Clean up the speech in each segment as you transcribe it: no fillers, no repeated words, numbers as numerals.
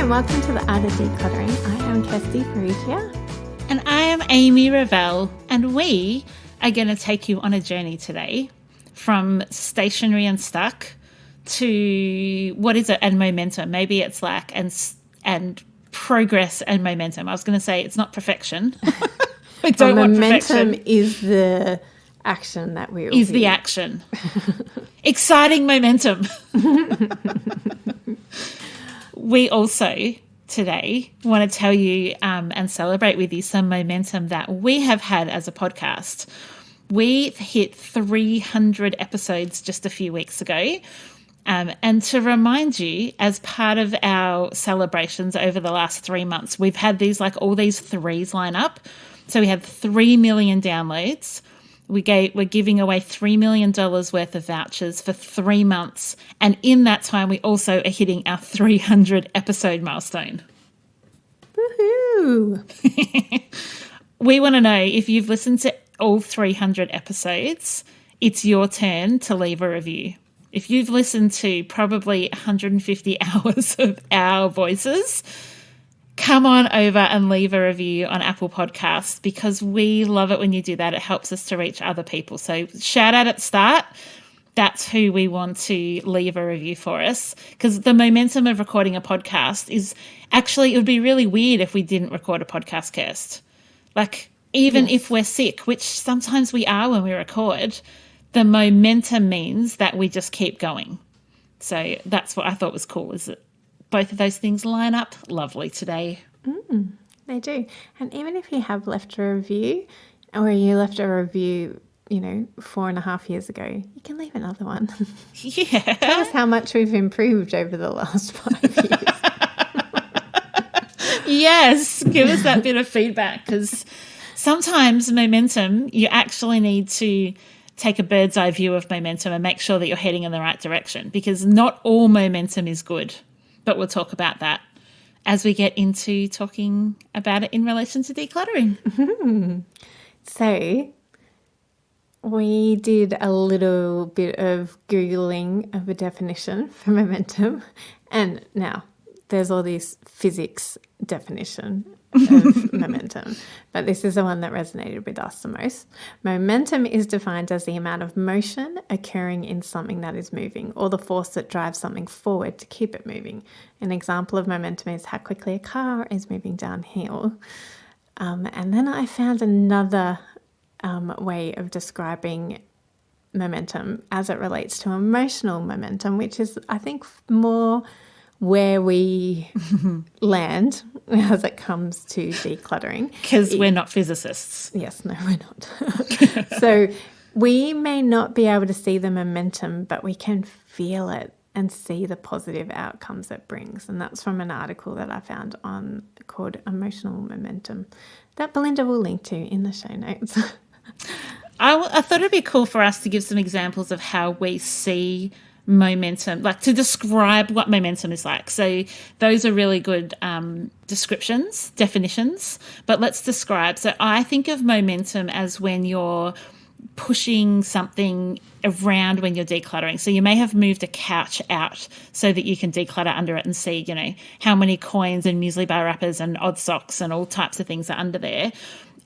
and welcome to the Art of Decluttering. I am Kirsty Perugia. And I am Amy Revell, and we are going to take you on a journey today from stationary and stuck to what is it, and momentum. Maybe it's lack and progress and momentum. I was going to say it's not perfection. I don't want perfection. Momentum is the action that we is the action. Exciting momentum. We also today want to tell you and celebrate with you some momentum that we have had as a podcast. We hit 300 episodes just a few weeks ago. And to remind you, as part of our celebrations over the last 3 months, we've had all these threes line up. So we had 3 million downloads. We're giving away $3 million worth of vouchers for 3 months. And in that time, we also are hitting our 300 episode milestone. Woohoo! We want to know if you've listened to all 300 episodes, it's your turn to leave a review. If you've listened to probably 150 hours of our voices, come on over and leave a review on Apple Podcasts, because we love it when you do that. It helps us to reach other people. So shout out at the start. That's who we want to leave a review for us, because the momentum of recording a podcast is actually, it would be really weird if we didn't record a podcast, Kirst. Even if we're sick, which sometimes we are when we record, the momentum means that we just keep going. So that's what I thought was cool, is that both of those things line up lovely today. They do. And even if you have left a review, or you left a review, 4.5 years ago, you can leave another one. Yeah. Tell us how much we've improved over the last 5 years. Yes, give us that bit of feedback, because sometimes momentum, you actually need to take a bird's eye view of momentum and make sure that you're heading in the right direction, because not all momentum is good. But we'll talk about that as we get into talking about it in relation to decluttering. So we did a little bit of Googling of a definition for momentum. And now there's all these physics definition of momentum, but this is the one that resonated with us the most. Momentum is defined as the amount of motion occurring in something that is moving, or the force that drives something forward to keep it moving. An example of momentum is how quickly a car is moving downhill. And then I found another way of describing momentum as it relates to emotional momentum, which is, I think, more where we land as it comes to decluttering. Because we're not physicists. Yes, no, we're not. So we may not be able to see the momentum, but we can feel it and see the positive outcomes it brings. And that's from an article that I found called Emotional Momentum that Belinda will link to in the show notes. I thought it'd be cool for us to give some examples of how we see momentum, to describe what momentum is like. So those are really good definitions, but let's describe. So I think of momentum as when you're pushing something around when you're decluttering. So you may have moved a couch out so that you can declutter under it and see, how many coins and muesli bar wrappers and odd socks and all types of things are under there.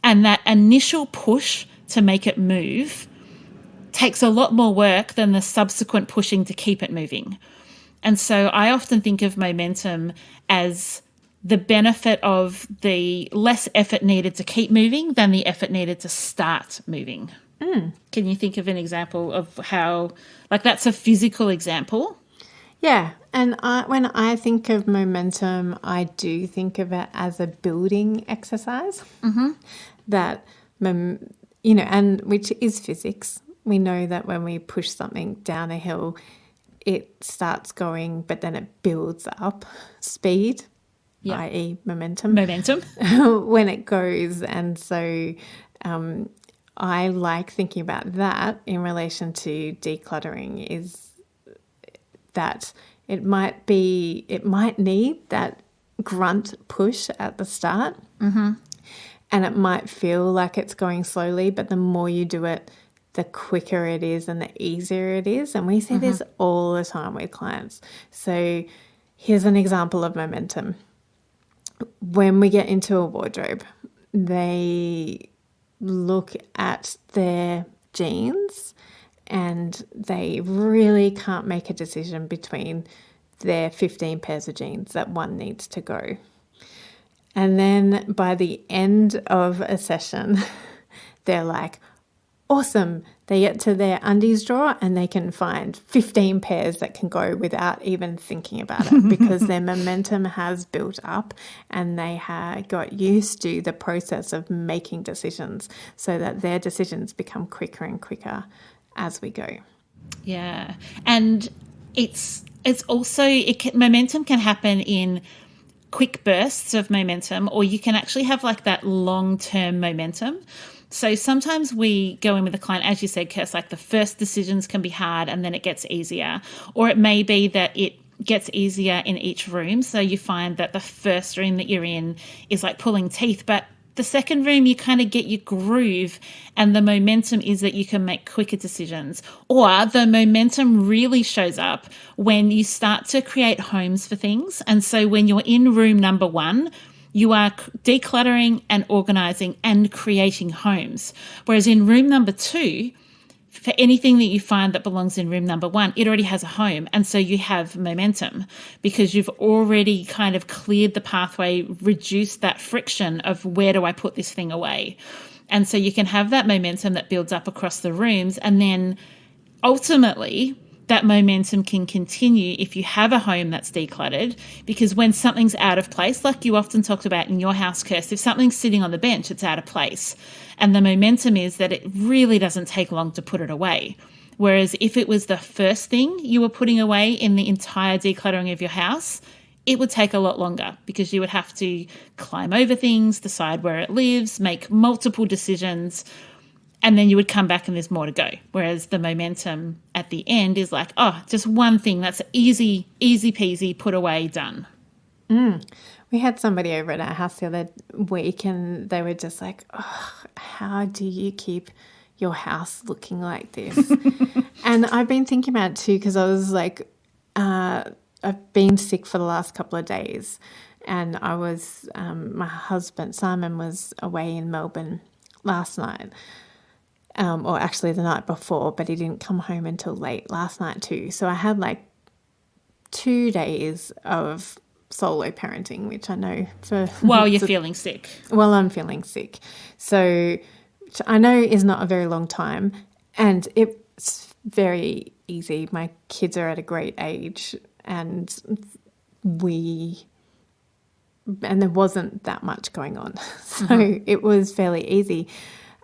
And that initial push to make it move takes a lot more work than the subsequent pushing to keep it moving. And so I often think of momentum as the benefit of the less effort needed to keep moving than the effort needed to start moving. Can you think of an example of how, that's a physical example? Yeah. And when I think of momentum, I do think of it as a building exercise. That, and which is physics. We know that when we push something down a hill, it starts going, but then it builds up speed, i.e. momentum. When it goes. And so I like thinking about that in relation to decluttering, is that it might need that grunt push at the start. And it might feel like it's going slowly, but the more you do it, the quicker it is and the easier it is. And we see this all the time with clients. So here's an example of momentum. when we get into a wardrobe, they look at their jeans and they really can't make a decision between their 15 pairs of jeans that one needs to go. And then by the end of a session, they're like, awesome. They get to their undies drawer and they can find 15 pairs that can go without even thinking about it because their momentum has built up and they have got used to the process of making decisions so that their decisions become quicker and quicker as we go. Yeah. And it's also, momentum can happen in quick bursts of momentum, or you can actually have like that long-term momentum. So sometimes we go in with a client, as you said, Kirst, like the first decisions can be hard and then it gets easier. Or it may be that it gets easier in each room. So you find that the first room that you're in is like pulling teeth, but the second room, you kind of get your groove and the momentum is that you can make quicker decisions. Or the momentum really shows up when you start to create homes for things. And so when you're in room number 1, you are decluttering and organising and creating homes. Whereas in room number 2, for anything that you find that belongs in room number 1, it already has a home. And so you have momentum because you've already kind of cleared the pathway, reduced that friction of where do I put this thing away. And so you can have that momentum that builds up across the rooms. And then ultimately, that momentum can continue if you have a home that's decluttered, because when something's out of place, like you often talked about in your house, Kirst, if something's sitting on the bench, it's out of place. And the momentum is that it really doesn't take long to put it away. Whereas if it was the first thing you were putting away in the entire decluttering of your house, it would take a lot longer because you would have to climb over things, decide where it lives, make multiple decisions, and then you would come back and there's more to go. Whereas the momentum at the end is like, oh, just one thing that's easy peasy, put away, done. We had somebody over at our house the other week and they were just like, oh, how do you keep your house looking like this? And I've been thinking about it too because I was like, I've been sick for the last couple of days and I was, my husband, Simon, was away in Melbourne last night. Or actually the night before, but he didn't come home until late last night too. So I had like 2 days of solo parenting, which I know for... While you're feeling sick. Well, I'm feeling sick. So which I know is not a very long time and it's very easy. My kids are at a great age and there wasn't that much going on. So it was fairly easy.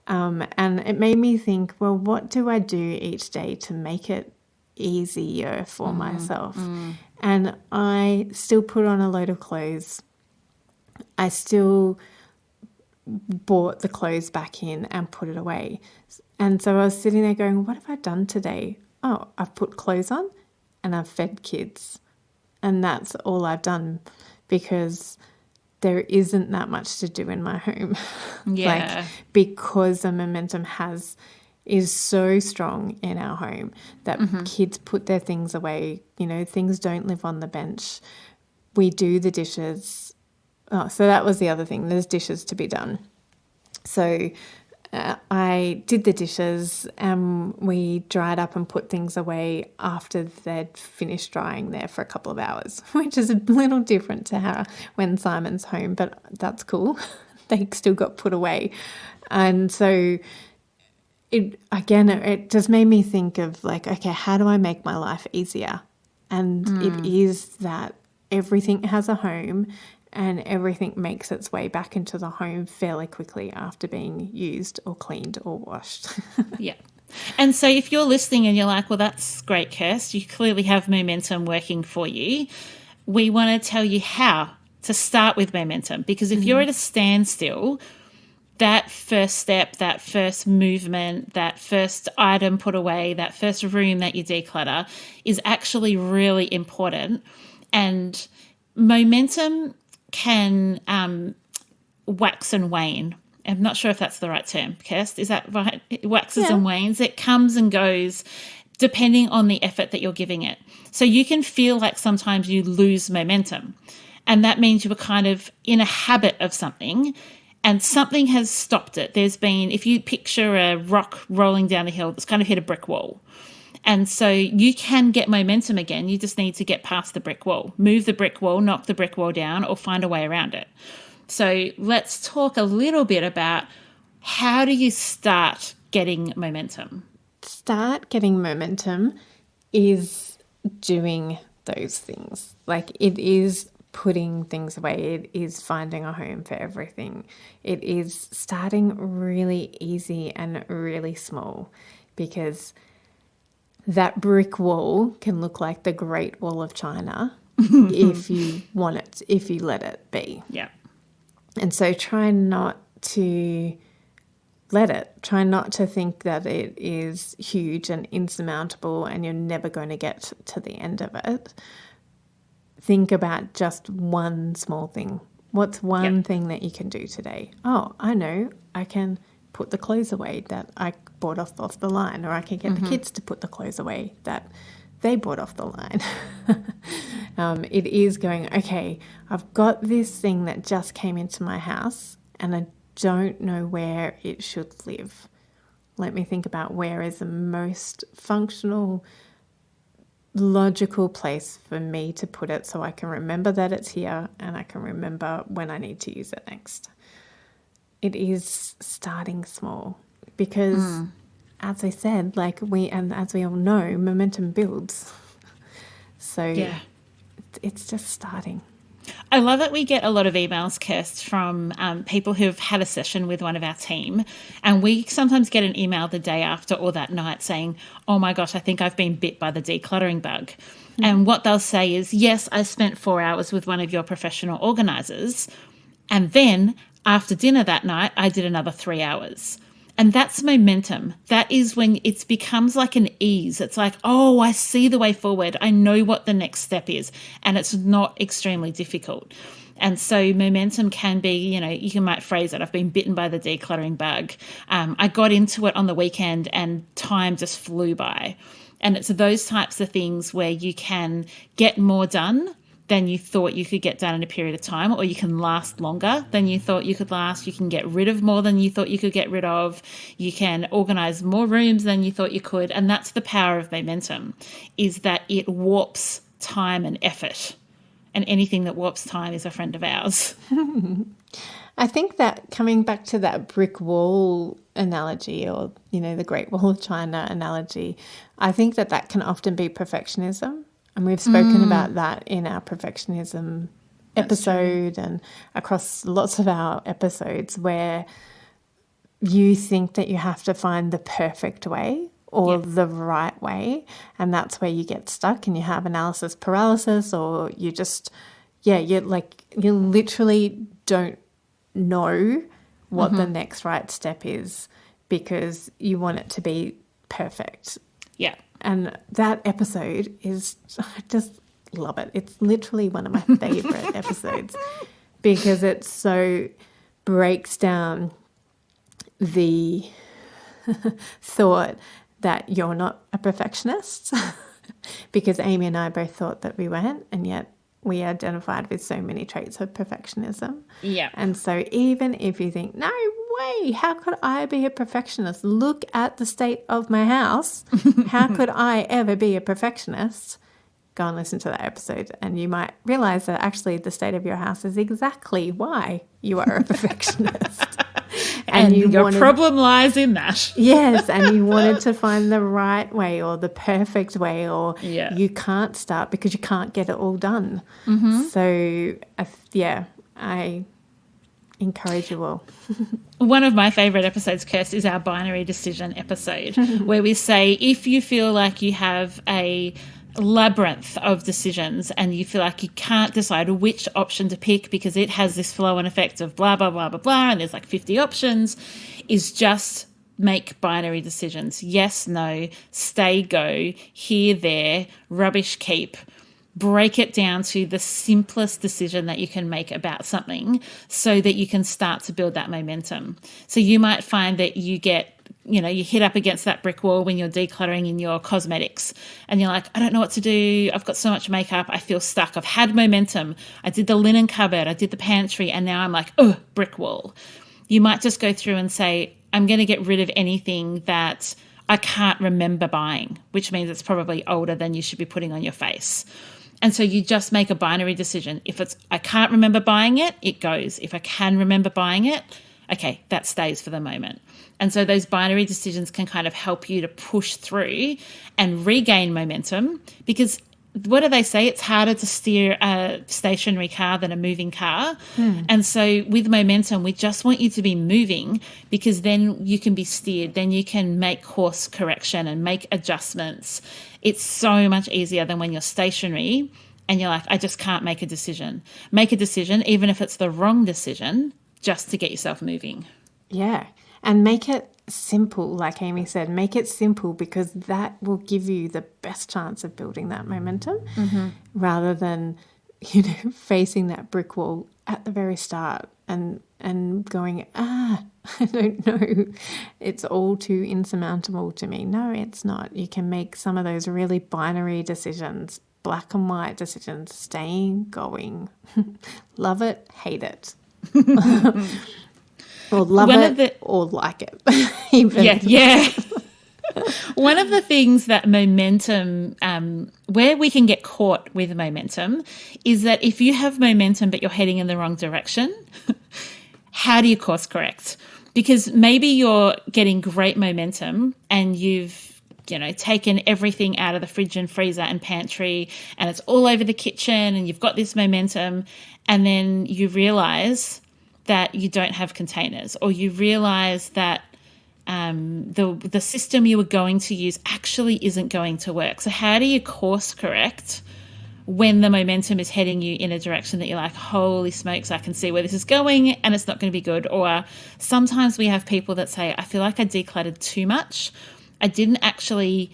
And it made me think, well, what do I do each day to make it easier for myself? And I still put on a load of clothes. I still bought the clothes back in and put it away. And so I was sitting there going, what have I done today? Oh, I've put clothes on and I've fed kids. And that's all I've done because there isn't that much to do in my home. Yeah. Like, because the momentum is so strong in our home that kids put their things away. You know, things don't live on the bench. We do the dishes. Oh, so that was the other thing. There's dishes to be done. So I did the dishes and we dried up and put things away after they'd finished drying there for a couple of hours, which is a little different to how when Simon's home, but that's cool. They still got put away. And so it just made me think of like, okay, how do I make my life easier? And it is that everything has a home and everything makes its way back into the home fairly quickly after being used or cleaned or washed. Yeah. And so if you're listening and you're like, well, that's great, Kirst, you clearly have momentum working for you. We want to tell you how to start with momentum, because if you're at a standstill, that first step, that first movement, that first item put away, that first room that you declutter is actually really important. And momentum can wax and wane. I'm not sure if that's the right term, Kirst. Is that right? It waxes and wanes. It comes and goes depending on the effort that you're giving it. So you can feel like sometimes you lose momentum. And that means you were kind of in a habit of something and something has stopped it. There's been, if you picture a rock rolling down the hill that's kind of hit a brick wall. And so you can get momentum again. You just need to get past the brick wall, move the brick wall, knock the brick wall down, or find a way around it. So let's talk a little bit about how do you start getting momentum? Start getting momentum is doing those things. Like, it is putting things away. It is finding a home for everything. It is starting really easy and really small, because that brick wall can look like the Great Wall of China if you want it, if you let it be. Yeah. And so try not to let it. Try not to think that it is huge and insurmountable and you're never going to get to the end of it. Think about just one small thing. What's one thing that you can do today? Oh, I know. I can put the clothes away that I bought off the line, or I can get the kids to put the clothes away that they bought off the line. It is going, okay, I've got this thing that just came into my house and I don't know where it should live. Let me think about where is the most functional, logical place for me to put it so I can remember that it's here and I can remember when I need to use it next. It is starting small because, as I said, as we all know, momentum builds. So it's just starting. I love that we get a lot of emails, Kirst, from people who've had a session with one of our team, and we sometimes get an email the day after or that night saying, oh my gosh, I think I've been bit by the decluttering bug. And what they'll say is, yes, I spent 4 hours with one of your professional organisers, and then after dinner that night, I did another 3 hours. And that's momentum. That is when it becomes like an ease. It's like, oh, I see the way forward. I know what the next step is. And it's not extremely difficult. And so momentum can be, you might phrase it, I've been bitten by the decluttering bug. I got into it on the weekend and time just flew by. And it's those types of things where you can get more done than you thought you could get done in a period of time, or you can last longer than you thought you could last. You can get rid of more than you thought you could get rid of. You can organize more rooms than you thought you could. And that's the power of momentum, is that it warps time and effort. And anything that warps time is a friend of ours. I think that coming back to that brick wall analogy, or, the Great Wall of China analogy, I think that can often be perfectionism. And we've spoken about that in our perfectionism episode and across lots of our episodes, where you think that you have to find the perfect way or the right way. And that's where you get stuck and you have analysis paralysis, or you just, you literally don't know what the next right step is because you want it to be perfect. Yeah. And that episode is, I just love it. It's literally one of my favourite episodes because it so breaks down the thought that you're not a perfectionist because Amy and I both thought that we weren't, and yet we identified with so many traits of perfectionism. Yeah. And so even if you think, no way, how could I be a perfectionist? Look at the state of my house. How could I ever be a perfectionist? Go and listen to that episode and you might realize that actually the state of your house is exactly why you are a perfectionist. And your problem lies in that. Yes, and you wanted to find the right way or the perfect way, or you can't start because you can't get it all done. So, I encourage you all. One of my favourite episodes, Kirst, is our binary decision episode where we say if you feel like you have a labyrinth of decisions and you feel like you can't decide which option to pick because it has this flow and effect of blah, blah, blah, blah, blah, and there's like 50 options, is just make binary decisions. Yes, no, stay, go, here, there, rubbish, keep. Break it down to the simplest decision that you can make about something so that you can start to build that momentum. So you might find that you get you hit up against that brick wall when you're decluttering in your cosmetics and you're like, I don't know what to do. I've got so much makeup. I feel stuck. I've had momentum. I did the linen cupboard. I did the pantry. And now I'm like, oh, brick wall. You might just go through and say, I'm going to get rid of anything that I can't remember buying, which means it's probably older than you should be putting on your face. And so you just make a binary decision. If it's, I can't remember buying it, it goes. If I can remember buying it, okay, that stays for the moment. And so those binary decisions can kind of help you to push through and regain momentum, because what do they say? It's harder to steer a stationary car than a moving car. And so with momentum, we just want you to be moving, because then you can be steered, then you can make course correction and make adjustments. It's so much easier than when you're stationary and you're like, I just can't make a decision. Make a decision, even if it's the wrong decision, just to get yourself moving. Yeah. And make it simple, like Amy said, make it simple, because that will give you the best chance of building that momentum rather than, facing that brick wall at the very start and going, I don't know, it's all too insurmountable to me. No, it's not. You can make some of those really binary decisions, black and white decisions, staying going. Love it, hate it. Or love or like it. Even. Yeah. One of the things that momentum, where we can get caught with momentum, is that if you have momentum but you're heading in the wrong direction, how do you course correct? Because maybe you're getting great momentum and you've taken everything out of the fridge and freezer and pantry and it's all over the kitchen and you've got this momentum, and then you realise that you don't have containers, or you realise that the system you were going to use actually isn't going to work. So how do you course correct when the momentum is heading you in a direction that you're like, holy smokes, I can see where this is going and it's not going to be good? Or sometimes we have people that say, I feel like I decluttered too much. I didn't actually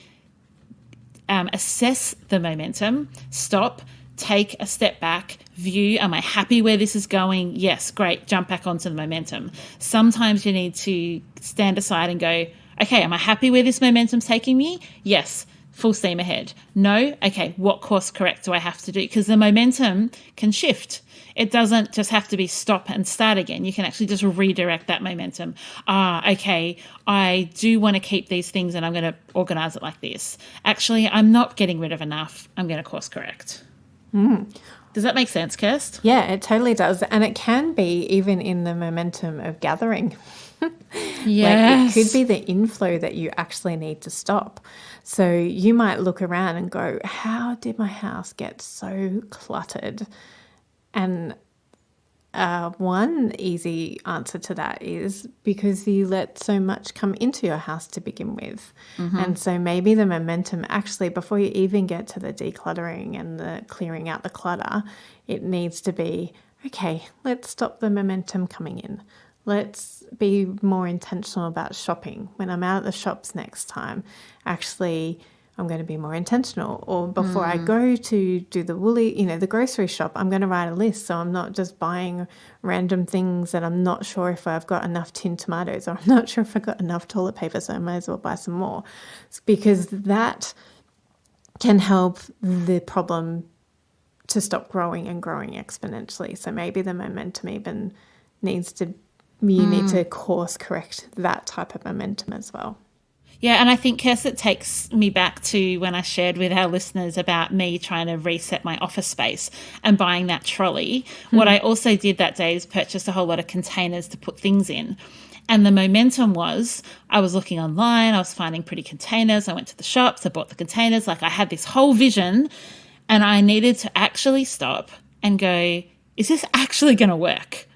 assess the momentum, stop, take a step back, view, am I happy where this is going? Yes, great, jump back onto the momentum. Sometimes you need to stand aside and go, okay, am I happy where this momentum's taking me? Yes, full steam ahead. No? Okay, what course correct do I have to do? Because the momentum can shift. It doesn't just have to be stop and start again. You can actually just redirect that momentum. Okay, I do want to keep these things and I'm going to organise it like this. Actually, I'm not getting rid of enough. I'm going to course correct. Does that make sense, Kirst? Yeah, it totally does. And it can be even in the momentum of gathering. Yes. Like it could be the inflow that you actually need to stop. So you might look around and go, how did my house get so cluttered? And one easy answer to that is because you let so much come into your house to begin with. And so maybe the momentum actually, before you even get to the decluttering and the clearing out the clutter, it needs to be, okay, let's stop the momentum coming in. Let's be more intentional about shopping. When I'm out at the shops next time, actually, I'm going to be more intentional. Or before I go to do the the grocery shop, I'm going to write a list so I'm not just buying random things that I'm not sure if I've got enough tinned tomatoes, or I'm not sure if I've got enough toilet paper, so I might as well buy some more. It's because that can help the problem to stop growing and growing exponentially. So maybe the momentum even needs to, you need to course correct that type of momentum as well. Yeah, and I think, Kirst, it takes me back to when I shared with our listeners about me trying to reset my office space and buying that trolley. What I also did that day is purchase a whole lot of containers to put things in. And the momentum was, I was looking online, I was finding pretty containers, I went to the shops, I bought the containers, like I had this whole vision, and I needed to actually stop and go, is this actually going to work?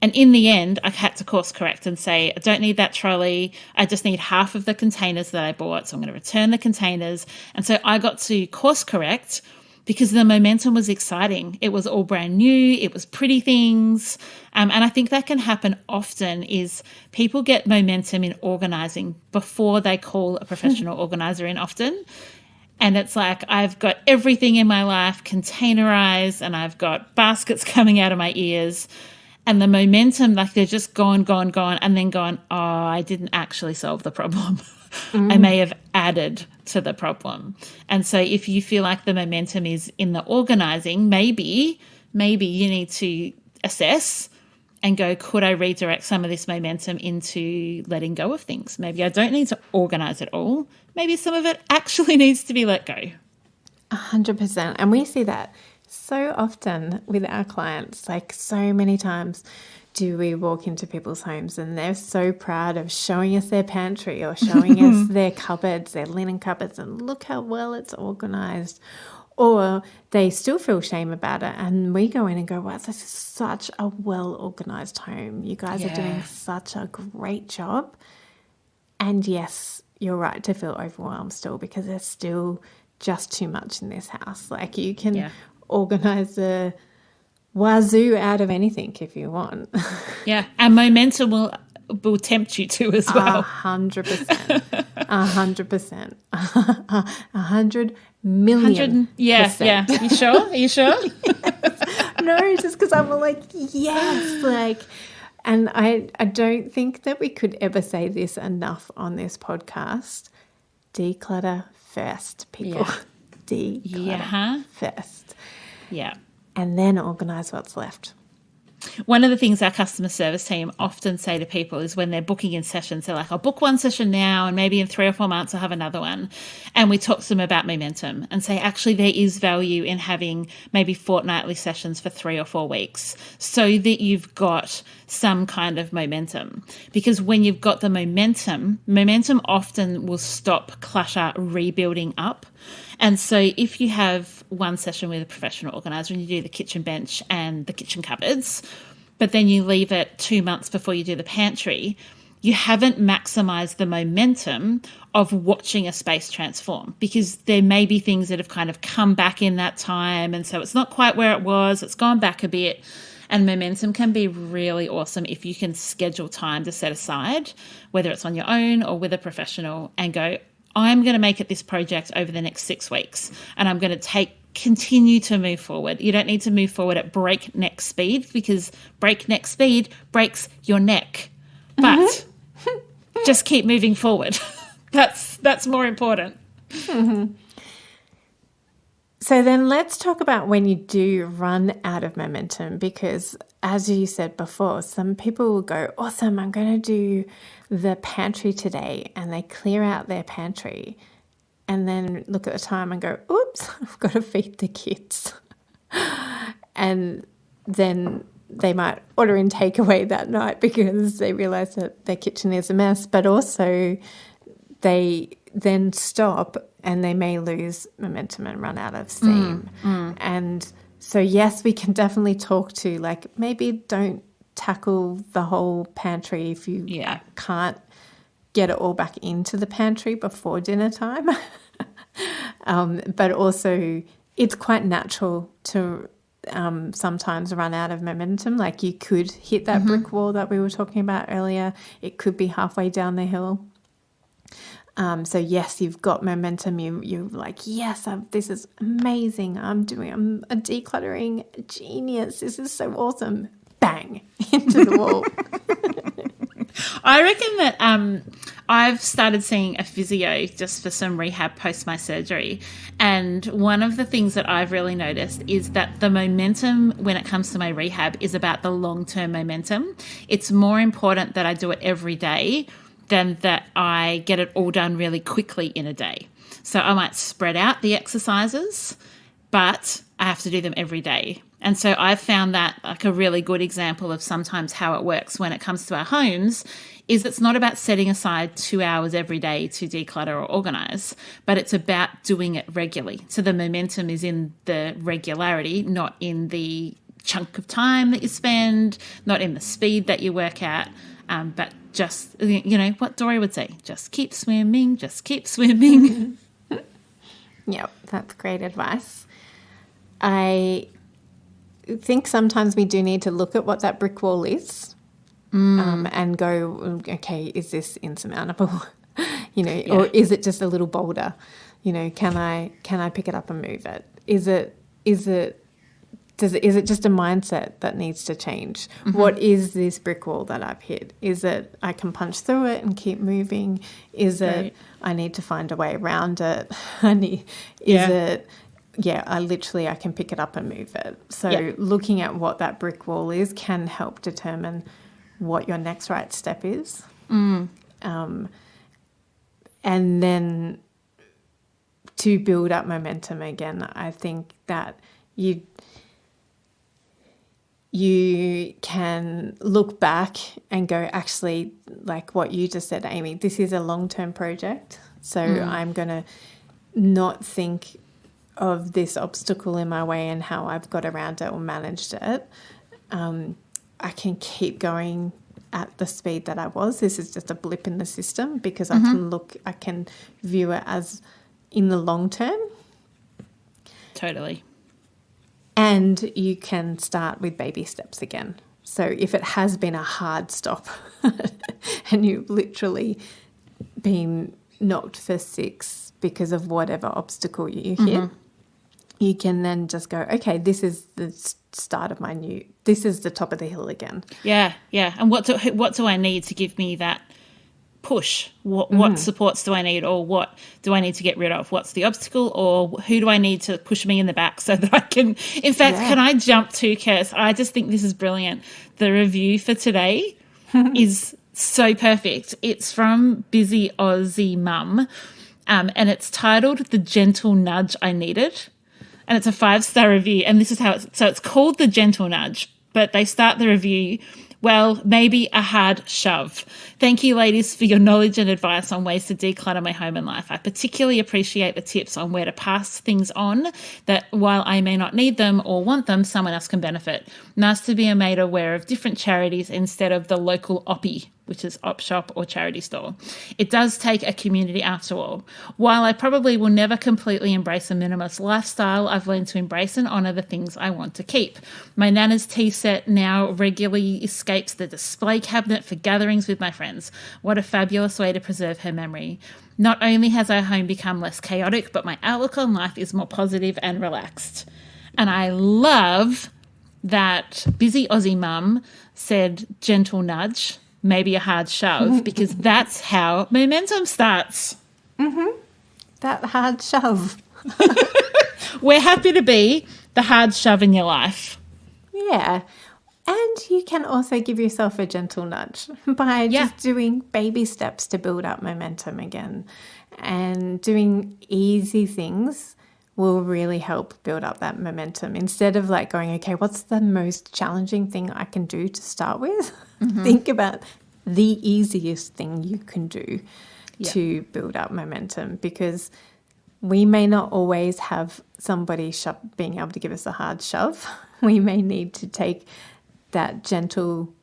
And in the end, I had to course correct and say, I don't need that trolley. I just need half of the containers that I bought. So I'm going to return the containers. And so I got to course correct because the momentum was exciting. It was all brand new. It was pretty things. And I think that can happen often is people get momentum in organising before they call a professional organiser in often. And it's like, I've got everything in my life containerised and I've got baskets coming out of my ears. and the momentum, like they're just gone, and then gone, oh, I didn't actually solve the problem. I may have added to the problem. And so if you feel like the momentum is in the organising, maybe you need to assess and go, could I redirect some of this momentum into letting go of things? Maybe I don't need to organise it all. Maybe some of it actually needs to be let go. 100%. And we see that so often with our clients, like so many times do we walk into people's homes and they're so proud of showing us their pantry or showing us their cupboards, their linen cupboards, and look how well it's organised. Or they still feel shame about it, and we go in and go, wow, this is such a well-organised home. You guys are doing such a great job. And yes, you're right to feel overwhelmed still, because there's still just too much in this house. Like, you can organise the wazoo out of anything if you want. Yeah, and momentum will tempt you to as well. 100%. 100%. 100 million. Yeah. You sure? Are you sure? No, just because I'm like, yes. Like, and I don't think that we could ever say this enough on this podcast. Declutter first, people. Yeah. Declutter first. Yeah. And then organise what's left. One of the things our customer service team often say to people is when they're booking in sessions, they're like, I'll book one session now and maybe in 3 or 4 months I'll have another one. And we talk to them about momentum and say, actually, there is value in having maybe fortnightly sessions for 3 or 4 weeks so that you've got some kind of momentum. Because when you've got the momentum often will stop clutter rebuilding up. And so if you have one session with a professional organiser and you do the kitchen bench and the kitchen cupboards, but then you leave it 2 months before you do the pantry, you haven't maximised the momentum of watching a space transform, because there may be things that have kind of come back in that time. And so it's not quite where it was. It's gone back a bit. And momentum can be really awesome if you can schedule time to set aside, whether it's on your own or with a professional, and go, I'm going to make it this project over the next 6 weeks, and I'm going to continue to move forward. You don't need to move forward at breakneck speed, because breakneck speed breaks your neck. But just keep moving forward. That's more important. So then let's talk about when you do run out of momentum, because as you said before, some people will go, awesome, I'm going to do the pantry today, and they clear out their pantry and then look at the time and go, oops, I've got to feed the kids. And then they might order in takeaway that night because they realise that their kitchen is a mess, but also they then stop and they may lose momentum and run out of steam. And so, yes, we can definitely talk to, like, maybe don't tackle the whole pantry if you can't get it all back into the pantry before dinner time. But also it's quite natural to sometimes run out of momentum. Like, you could hit that brick wall that we were talking about earlier. It could be halfway down the hill. So yes, you've got momentum. You're like, yes, this is amazing. I'm a decluttering genius. This is so awesome. Bang, into the wall. I reckon that I've started seeing a physio just for some rehab post my surgery. And one of the things that I've really noticed is that the momentum when it comes to my rehab is about the long-term momentum. It's more important that I do it every day than that I get it all done really quickly in a day. So I might spread out the exercises, but I have to do them every day. And so I've found that like a really good example of sometimes how it works when it comes to our homes is it's not about setting aside 2 hours every day to declutter or organise, but it's about doing it regularly. So the momentum is in the regularity, not in the chunk of time that you spend, not in the speed that you work at, but just, you know, what Dory would say, just keep swimming, just keep swimming. Yep, that's great advice. I think sometimes we do need to look at what that brick wall is and go, okay, is this insurmountable? Or is it just a little boulder? Can I pick it up and move it? Is it is it just a mindset that needs to change? What is this brick wall that I've hit? Is it I can punch through it and keep moving? Is it I need to find a way around it? I can pick it up and move it. So looking at what that brick wall is can help determine what your next right step is. And then to build up momentum again, I think that you can look back and go, actually, like what you just said, Amy, this is a long-term project. So I'm going to not think of this obstacle in my way and how I've got around it or managed it. I can keep going at the speed that I was. This is just a blip in the system because I can view it as in the long term. Totally. And you can start with baby steps again. So if it has been a hard stop and you've literally been knocked for 6 because of whatever obstacle you hit, you can then just go, okay, this is the start of this is the top of the hill again. Yeah. And what do I need to give me that push? What supports do I need, or what do I need to get rid of? What's the obstacle, or who do I need to push me in the back so that I can, in fact, can I jump to, Kirst? I just think this is brilliant. The review for today is so perfect. It's from Busy Aussie Mum, and it's titled The Gentle Nudge I Needed. And it's a 5-star review, and this is how it's called The Gentle Nudge, but they start the review, well, maybe a hard shove. Thank you, ladies, for your knowledge and advice on ways to declutter my home and life. I particularly appreciate the tips on where to pass things on that while I may not need them or want them, someone else can benefit. Nice to be made aware of different charities instead of the local oppie, which is op shop or charity store. It does take a community after all. While I probably will never completely embrace a minimalist lifestyle, I've learned to embrace and honour the things I want to keep. My Nana's tea set now regularly escapes the display cabinet for gatherings with my friends. What a fabulous way to preserve her memory. Not only has our home become less chaotic, but my outlook on life is more positive and relaxed. And I love that Busy Aussie Mum said gentle nudge, maybe a hard shove, because that's how momentum starts. That hard shove. We're happy to be the hard shove in your life. Yeah. And you can also give yourself a gentle nudge by just doing baby steps to build up momentum again. And doing easy things will really help build up that momentum. Instead of like going, okay, what's the most challenging thing I can do to start with? Think about the easiest thing you can do to build up momentum, because we may not always have somebody being able to give us a hard shove. We may need to take that gentle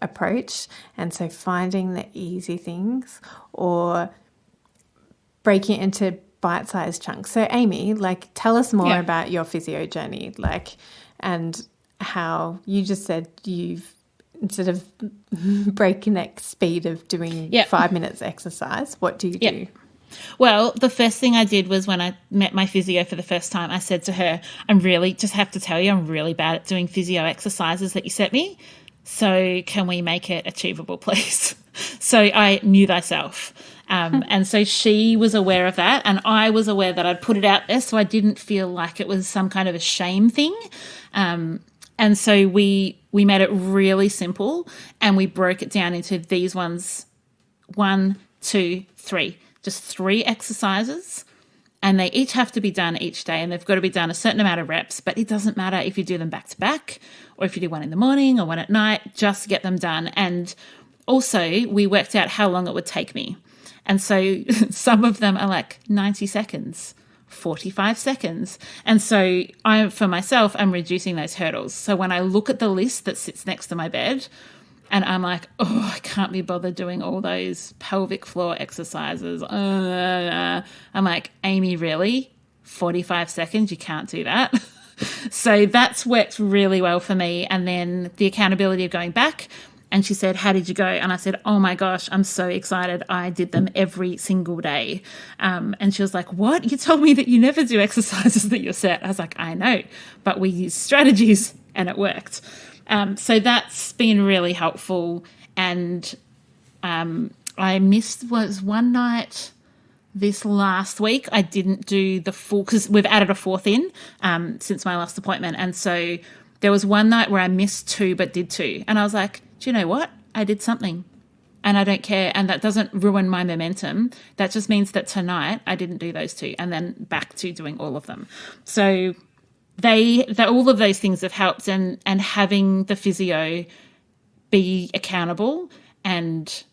approach. And so finding the easy things or breaking it into bite-sized chunks. So Amy, like, tell us more about your physio journey, like, and how you just said you've, instead of breakneck speed of doing 5 minutes exercise, what do you do? Well, the first thing I did was when I met my physio for the first time, I said to her, I'm really bad at doing physio exercises that you set me. So can we make it achievable, please? So I knew thyself. And so she was aware of that, and I was aware that I'd put it out there, so I didn't feel like it was some kind of a shame thing. And so we made it really simple, and we broke it down into these ones, 1, 2, 3. Just 3 exercises, and they each have to be done each day, and they've got to be done a certain amount of reps, but it doesn't matter if you do them back to back or if you do one in the morning or one at night, just get them done. And also we worked out how long it would take me. And so some of them are like 90 seconds, 45 seconds. And so for myself, I'm reducing those hurdles. So when I look at the list that sits next to my bed, and I'm like, oh, I can't be bothered doing all those pelvic floor exercises. I'm like, Amy, really? 45 seconds? You can't do that. So that's worked really well for me. And then the accountability of going back And she said, how did you go? And I said, oh my gosh, I'm so excited. I did them every single day. And she was like, what? You told me that you never do exercises that you're set. I was like, I know, but we use strategies and it worked. So that's been really helpful. And I missed was one night this last week. I didn't do the full, because we've added a fourth in since my last appointment. And so there was one night where I missed 2 but did 2. And I was like, do you know what? I did something and I don't care. And that doesn't ruin my momentum. That just means that tonight I didn't do those 2 and then back to doing all of them. So all of those things have helped, and having the physio be accountable and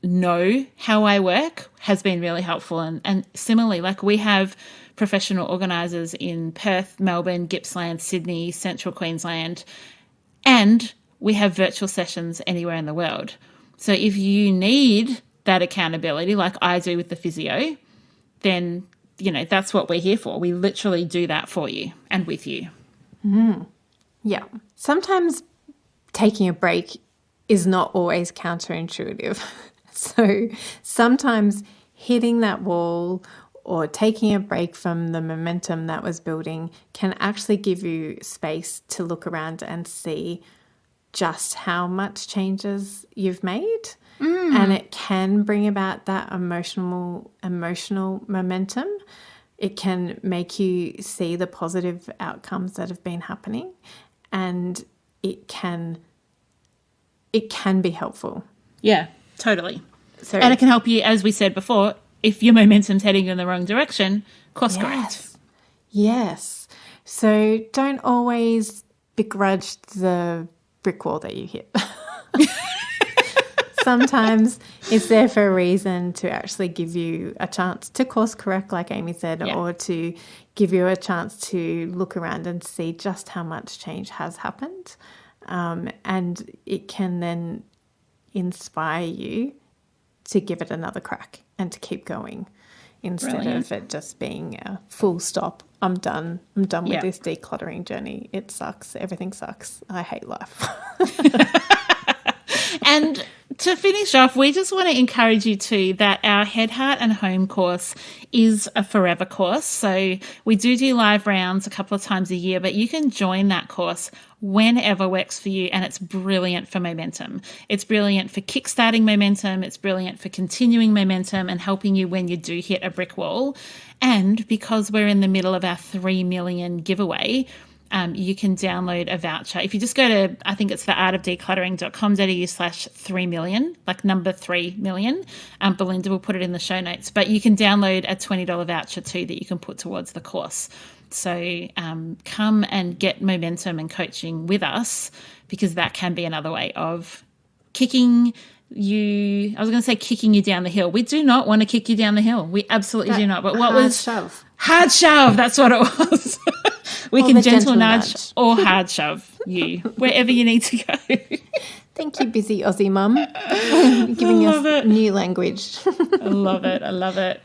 know how I work has been really helpful. And similarly, like we have professional organisers in Perth, Melbourne, Gippsland, Sydney, Central Queensland, and we have virtual sessions anywhere in the world. So if you need that accountability, like I do with the physio, then, that's what we're here for. We literally do that for you and with you. Yeah. Sometimes taking a break is not always counterintuitive. So sometimes hitting that wall or taking a break from the momentum that was building can actually give you space to look around and see just how much changes you've made. And it can bring about that emotional momentum. It can make you see the positive outcomes that have been happening, and it can be helpful. Yeah, totally. And it can help you, as we said before, if your momentum's heading in the wrong direction, course correct. Yes. So don't always begrudge the brick wall that you hit. Sometimes it's there for a reason, to actually give you a chance to course correct, like Amy said, or to give you a chance to look around and see just how much change has happened. And it can then inspire you to give it another crack and to keep going, instead of it just being a full stop. I'm done with this decluttering journey. It sucks. Everything sucks. I hate life. And to finish off, we just want to encourage you too that our Head, Heart and Home course is a forever course. So we do live rounds a couple of times a year, but you can join that course whenever works for you, and it's brilliant for momentum. It's brilliant for kickstarting momentum. It's brilliant for continuing momentum and helping you when you do hit a brick wall. And because we're in the middle of our 3 million giveaway, you can download a voucher. If you just go to, I think it's theartofdecluttering.com.au/3 million, like number 3 million. Belinda will put it in the show notes. But you can download a $20 voucher too that you can put towards the course. So come and get momentum and coaching with us, because that can be another way of kicking you down the hill. We do not want to kick you down the hill. We absolutely do not. But what was shove? Hard shove. That's what it was. We can gentle nudge or hard shove you wherever you need to go. Thank you, busy Aussie mum, giving us new language. I love it.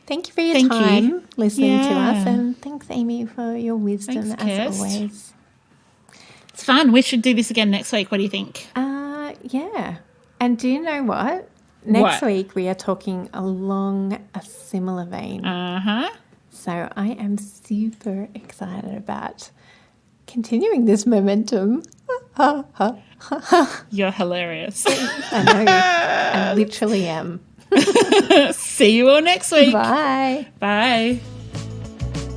Thank you for your time listening to us, and thanks, Amy, for your wisdom as always. It's fun. We should do this again next week. What do you think? Yeah. And do you know what? Next week we are talking along a similar vein. So I am super excited about continuing this momentum. You're hilarious. I know. I literally am. See you all next week. Bye. Bye.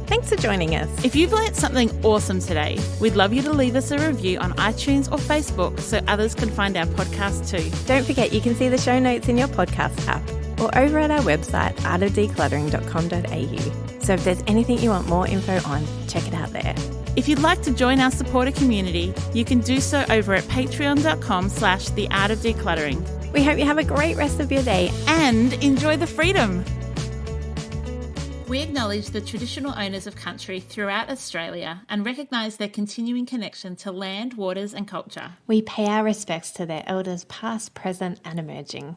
Thanks for joining us. If you've learnt something awesome today, we'd love you to leave us a review on iTunes or Facebook so others can find our podcast too. Don't forget, you can see the show notes in your podcast app or over at our website, artofdecluttering.com.au. So if there's anything you want more info on, check it out there. If you'd like to join our supporter community, you can do so over at patreon.com/theartofdecluttering. We hope you have a great rest of your day and enjoy the freedom. We acknowledge the traditional owners of country throughout Australia and recognise their continuing connection to land, waters and culture. We pay our respects to their elders past, present and emerging.